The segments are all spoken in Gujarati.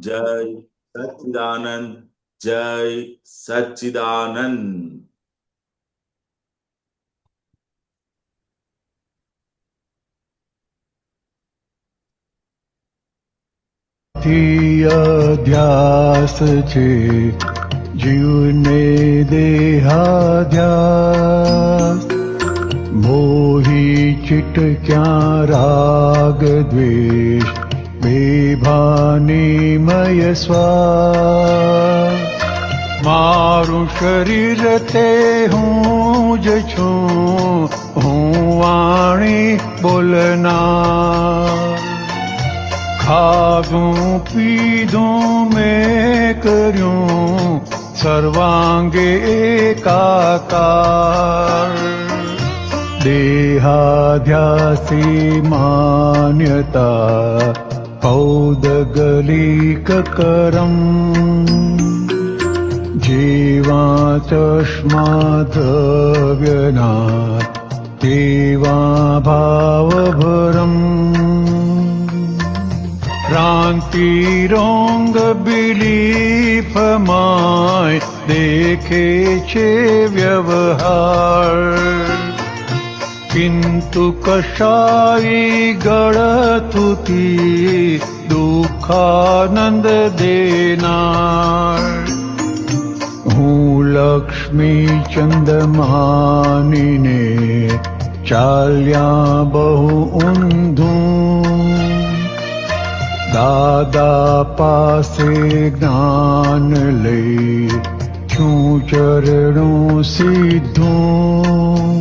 જય સચ્ચિદાનંદ, જય સચ્ચિદાનંદ. અધ્યાસ છે જીવને દેહાધ્યાસ, મોહી ચિટક્યા રાગ દ્વેષ, બેભાનીમય શ્વાસ. મારું શરીર તે હું જ છું, હું વાણી બોલનાર. ખાધું પીધું મેં કર્યું સર્વાંગે એકાકાર. દેહાધ્યાસી માન્યતા પૌદગલિક કરમ, જેવા ચશ્મા દ્રવ્યના તેવા ભાવભરમ. ભ્રાંતિ રોંગ બિલીફમાં દેખે છે વ્યવહાર, કિંતુ કશાઈ ગળથુથી દુઃખાનંદ દેનાર. હું લક્ષ્મી ચંદમાનીને ચાલ્યા બહુ ઊંધું, દાદા પાસે જ્ઞાન લઈ છું ચરણું સીધું.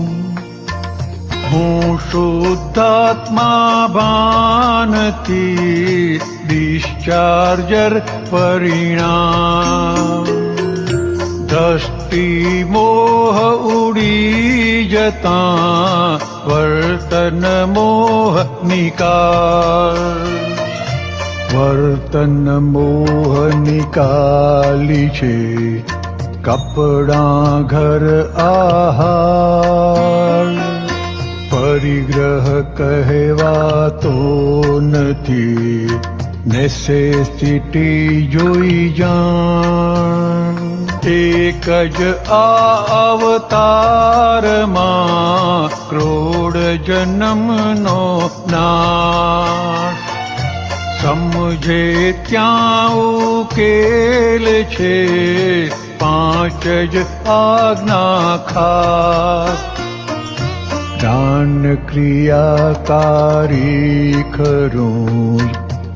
હું શુદ્ધાત્મા ભાનથી ડિસ્ચાર્જર પરિણામ. દ્રષ્ટિ મોહ ઉડી જતા વર્તન મોહ નિકાલ. વર્તન મોહ નિકાલી છે કપડા ઘર આહાર. પરિગ્રહ કહેવાતો નથી, નેસેસિટી જોઈ જાણ. એક જ આ અવતારમાં કરોડ જન્મનો નાશ. સમજે ત્યાં ઉકેલ છે પાંચ જ આજ્ઞા ખાસ. દાન ક્રિયાકારી ખરું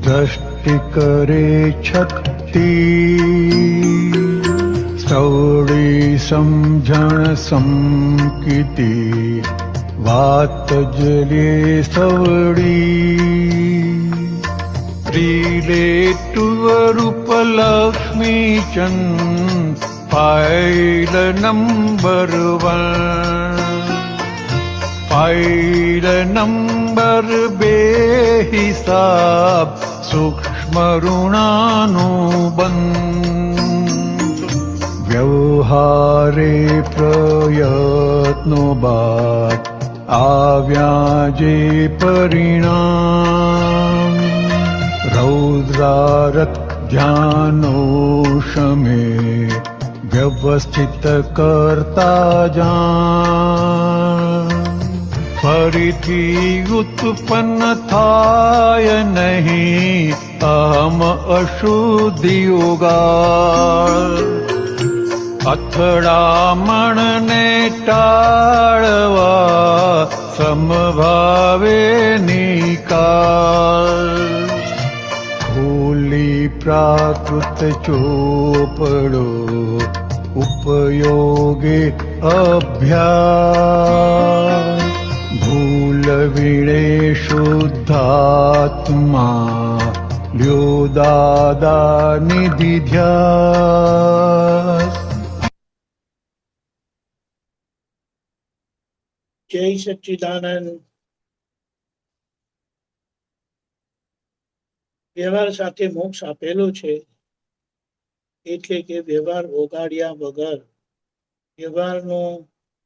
દ્રષ્ટિ કરે છતી. સવડી સમજણ સમકીતિ વાત જ લે સવડી. રિલેટિવ રૂપલક્ષ્મી ચંદ ફાઇલ નંબર 1. ફાઇલ નંબર 2 હિસાબ સૂક્ષ્મ ઋણાનું બંધ. વ્યવહારે પ્રયત્નો બાદ આવ્યા જે પરિણામ. રૌદ્રારથ ધ્યાનો શમે વ્યવસ્થિત કરતા જાણ. ફરીથી ઉત્પન્ન થાય નહીં અહમ અશુદ્ધિયોગાળ. અથડામણને ટાળવા સમભાવે નિકાલ. ખોલી પ્રાકૃત ચોપડો ઉપયોગે અભ્યાસ. ભૂલ વિણે શુદ્ધાત્મા લ્યો દાદા નિધિ ધ્યાસ. જય સચ્ચિદાનંદ. વ્યવહાર સાથે મોક્ષ આપેલો છે, એટલે કે વ્યવહાર ઓગાડ્યા વગર, વ્યવહારનો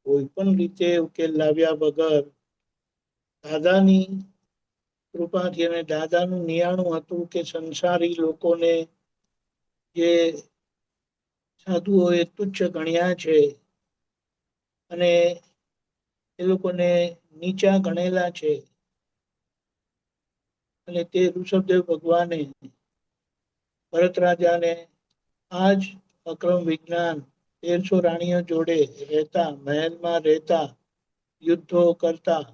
કોઈ પણ રીતે ઉકેલ લાવ્યા વગર દાદાની કૃપાથી અને દાદાનું નિયાણું હતું કે સંસારી લોકોને જે સાધુઓએ તુચ્છ ગણ્યા છે અને એ લોકોને નીચા ગણેલા છે, અને તે ઋષભદેવ ભગવાને ભરત રાજાને આજ અક્રમ વિજ્ઞાન 1300 રાણીઓ જોડે રહેતા, મહેલમાં રહેતા, યુદ્ધો કરતા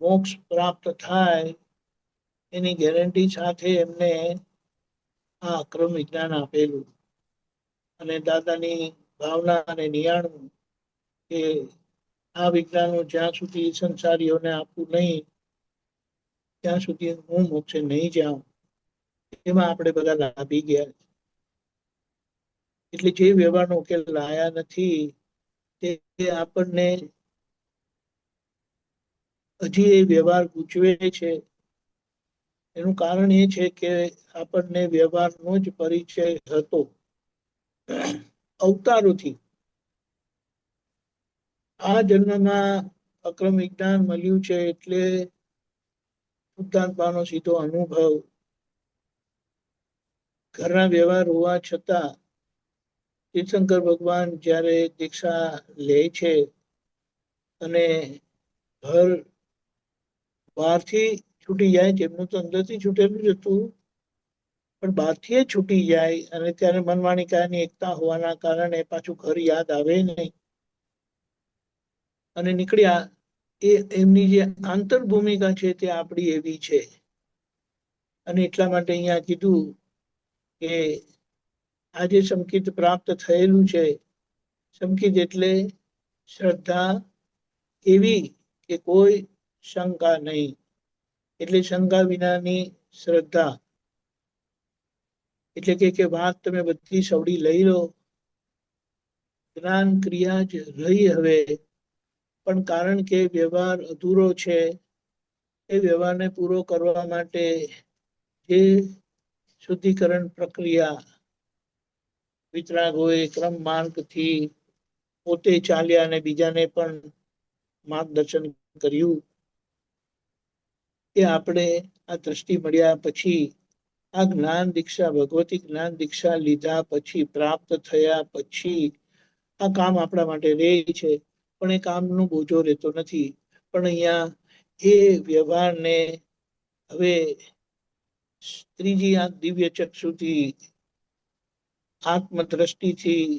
મોક્ષ પ્રાપ્ત થાય એની ગેરંટી સાથે એમને આ અક્રમ વિજ્ઞાન આપેલું. અને દાદાની ભાવના અને નિયાણું કે આ વિજ્ઞાન જ્યાં સુધી સંસારીઓને આપવું નહીં ત્યાં સુધી હું મોક્ષે નહીં જાઉં, એમાં આપણે બધા લાભી ગયા. એટલે જે વ્યવહારનો ઉકેલ લાયા નથી તે આપણને હજી એ વ્યવહાર ગૂંચવે છે. એનું કારણ એ છે કે આપણને વ્યવહારનો જ પરિચય હતો અવતારોથી. આ જન્મમાં અક્રમ વિજ્ઞાન મળ્યું છે એટલે શુદ્ધાત્માનો સીધો અનુભવ. ઘરના વ્યવહાર હોવા છતાં તીર્થંકર ભગવાન જ્યારે દીક્ષા લે છે અને ઘર બહારથી છૂટી જાય, જેમનું તો અંદરથી છૂટેલું જ હતું, પણ બહારથી છૂટી જાય અને ત્યારે મનવાણી કાયાની એકતા હોવાના કારણે પાછું ઘર યાદ આવે નહીં અને નીકળ્યા. એ એમની જે આંતર ભૂમિકા છે તે આપણી એવી છે. અને એટલા માટે અહીંયા કીધું કે આજે સંકિત પ્રાપ્ત થયેલું છે. સંકિત એટલે શ્રદ્ધા એવી કે કોઈ શંકા નહીં, એટલે શંકા વિનાની શ્રદ્ધા. એટલે કે વાત તમે બધી સવડી લઈ લો, જ્ઞાન ક્રિયા જ રહી હવે, પણ કારણ કે વ્યવહાર અધૂરો છે, એ વ્યવહારને પૂરો કરવા માટે જે શુદ્ધિકરણ પ્રક્રિયા વિતરાગોએ ક્રમ માર્ગથી પોતે ચાલ્યા અને બીજાને પણ માર્ગદર્શન કર્યું, એ આપણે આ દ્રષ્ટિ મળ્યા પછી, આ જ્ઞાન દીક્ષા, ભગવતી જ્ઞાન દીક્ષા લીધા પછી, પ્રાપ્ત થયા પછી આ કામ આપણા માટે રહે છે. પણ એ કામનો બોજો રહેતો નથી. પણ અહીંયા એ વ્યવહારને હવે ત્રીજી આ દિવ્ય ચક્ષુથી, આત્મદ્રષ્ટિથી,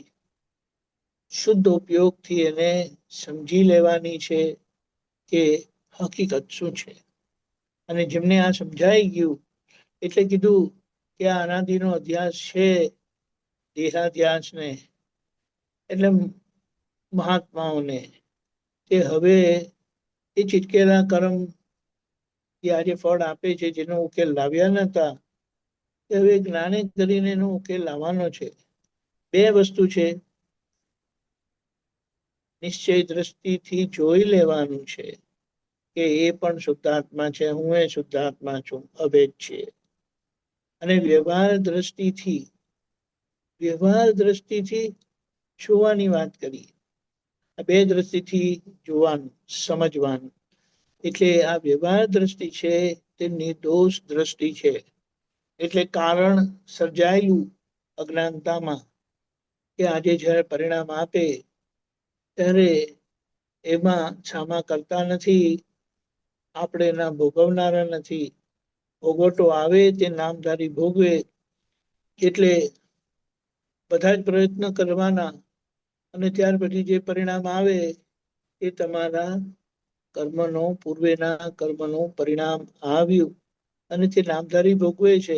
શુદ્ધ ઉપયોગથી એને સમજી લેવાની છે કે હકીકત શું છે. અને જેમને આ સમજાઈ ગયું એટલે કીધું કે આ અનાદિનો અધ્યાસ છે દેહાધ્યાસને, એટલે મહાત્માઓને તે હવે એ ચીટકેલા કર્મ જે આજે ફળ આપે છે, જેનો ઉકેલ લાવ્યા નતા, તે હવે જ્ઞાને કરીને એનો ઉકેલ લાવવાનો છે. બે વસ્તુ છે, નિશ્ચય દ્રષ્ટિથી જોઈ લેવાનું છે કે એ પણ શુદ્ધાત્મા છે, હું એ શુદ્ધાત્મા છું, અભેદ છે. અને વ્યવહાર દ્રષ્ટિથી જોવાની વાત કરી. આ બે દ્રષ્ટિથી જોવાનું, સમજવાનું. એટલે આ વ્યવહાર દ્રષ્ટિ છે તે નિર્દોષ દ્રષ્ટિ છે. એટલે કારણ સર્જાયેલું અજ્ઞાનતામાં કે આજે જ્યારે પરિણામ આપે ત્યારે એમાં ક્ષમા કરતા નથી, આપણે એના ભોગવનારા નથી. ભોગવટો આવે તે નામધારી ભોગવે. એટલે બધા જ પ્રયત્ન કરવાના અને ત્યાર પછી જે પરિણામ આવે એ તમારા કર્મનો, પૂર્વેના કર્મનું પરિણામ આવ્યું અને તે નામધારી ભોગવે છે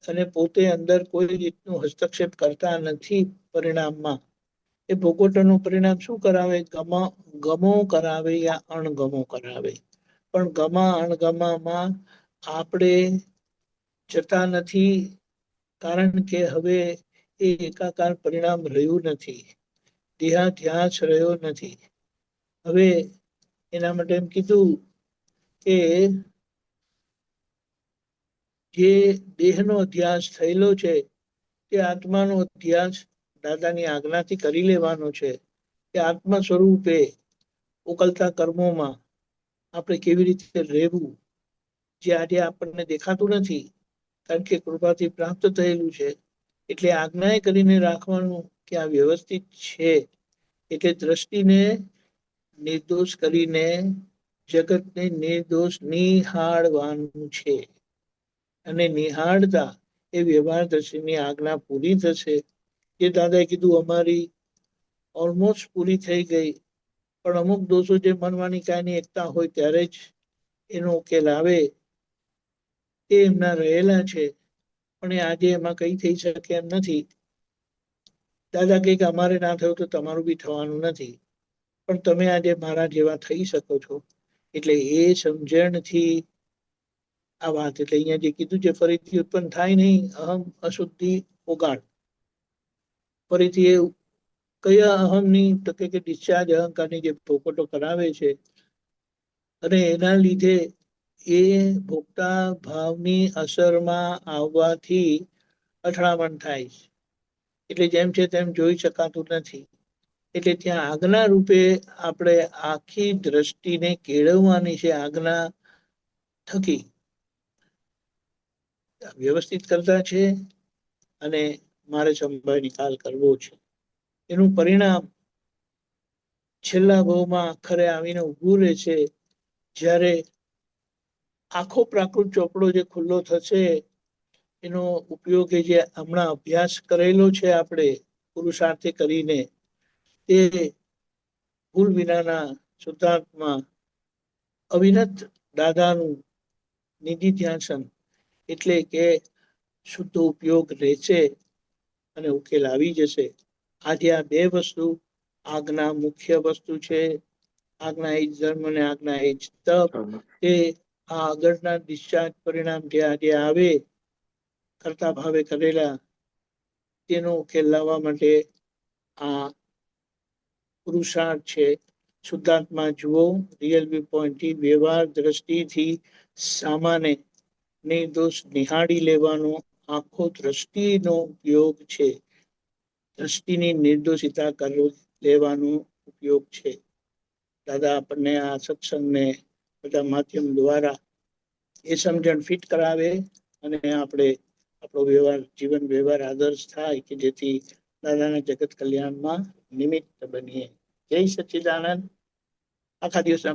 અને પોતે અંદર કોઈ રીતનું હસ્તક્ષેપ કરતા નથી પરિણામમાં. એ ભોગવટોનું પરિણામ શું કરાવે? ગમો કરાવે યા અણગમો કરાવે. પણ ગમા અણગમામાં આપણે જતા નથી, કારણ કે હવે એ એકાકાર પરિણામ રહ્યું નથી, દેહાધ્યાસ રહ્યો નથી. હવે એના માટે એમ કીધું કે જે દેહનો અધ્યાસ થયેલો છે તે આત્માનો અધ્યાસ દાદાની આજ્ઞાથી કરી લેવાનો છે. કે આત્મા સ્વરૂપે ઉકલતા કર્મોમાં આપણે કેવી રીતે રહેવું, જે આજે આપણને દેખાતું નથી, કારણ કે કૃપાથી પ્રાપ્ત થયેલું છે. એટલે આજ્ઞાએ કરીને રાખવાનું કે આ વ્યવસ્થિત છે. એટલે દ્રષ્ટિને નિર્દોષ કરીને જગતને નિર્દોષ નિહાળવાનું છે. અને નિહાળતા એ વ્યવહાર દ્રષ્ટિની આજ્ઞા પૂરી થશે. જે દાદાએ કીધું અમારી ઓલમોસ્ટ પૂરી થઈ ગઈ, પણ અમુક દોષો જે મનવાની કાયની એકતા હોય ત્યારે જ એનો ઉકેલ આવે, એ એમના રહેલા છે. પણ એ આજે એમાં કઈ થઈ શકે એમ નથી. દાદા કહે કે અમારે ના થયું તો તમારું બી થવાનું નથી, પણ તમે આજે મારા જેવા થઈ શકો છો. એટલે એ સમજણથી આ વાત, એટલે અહીંયા જે કીધું છે ફરીથી ઉત્પન્ન થાય નહીં અહમ અશુદ્ધિ ઓગાળ. ફરીથી એ કયા અહમની તો કે ડિસ્ચાર્જ અહંકારની જે પોપટો કરાવે છે, અને એના લીધે એ ભોગતા ભાવની અસરમાં આવવાથી અથડામણ થાય છે. એટલે જેમ છે તેમ જોઈ શકાતું નથી. એટલે ત્યાં આજ્ઞા રૂપે આપણે આખી દ્રષ્ટિને કેળવવાની છે. આજ્ઞા થકી વ્યવસ્થિત કરતા છે, અને મારે સંભાળ નિકાલ કરવો છે. એનું પરિણામ છેલ્લા ભાવમાં આખરે આવીને ઊભું રહે છે. જ્યારે આખો પ્રાકૃત ચોપડો જે ખુલ્લો થશે, એનો ઉપયોગ જે હમણાં અભ્યાસ કરેલો છે આપણે પુરુષાર્થે કરીને, તે ભૂલ વિનાના શુદ્ધાત્મા અવિરત દાદાનું નિધિ ધ્યાસન, એટલે કે શુદ્ધ ઉપયોગ રહેશે અને ઉકેલ આવી જશે. આજે આ બે વસ્તુ આજ્ઞા મુખ્ય વસ્તુ છે. આજ્ઞા એ જ ધર્મ અને આજ્ઞા એ જ તપ. એ આ આગળના ડિસ્ચાર્જ પરિણામ જે આજે આવે કરતા ભાવે કરેલા, તેનો ઉકેલ લાવવા માટે આ પુરુષાર્થ છે. શુદ્ધાત્મા જુઓ, રિયલ વ્યૂ પોઈન્ટથી, વ્યવહાર દ્રષ્ટિથી સામાન્ય નિર્દોષ નિહાળી લેવાનો આખો દ્રષ્ટિનો ઉપયોગ છે. દ્રષ્ટિની નિર્દોષિતા લેવાનો ઉપયોગ છે. દાદા આપણને આ સત્સંગને બધા માધ્યમ દ્વારા એ સમજણ ફિટ કરાવે, અને આપણે આપણો વ્યવહાર, જીવન વ્યવહાર આદર્શ થાય, કે જેથી દાદાના જગત કલ્યાણમાં નિમિત્ત બનીએ. જય સચ્ચિદાનંદ. આખા દિવસના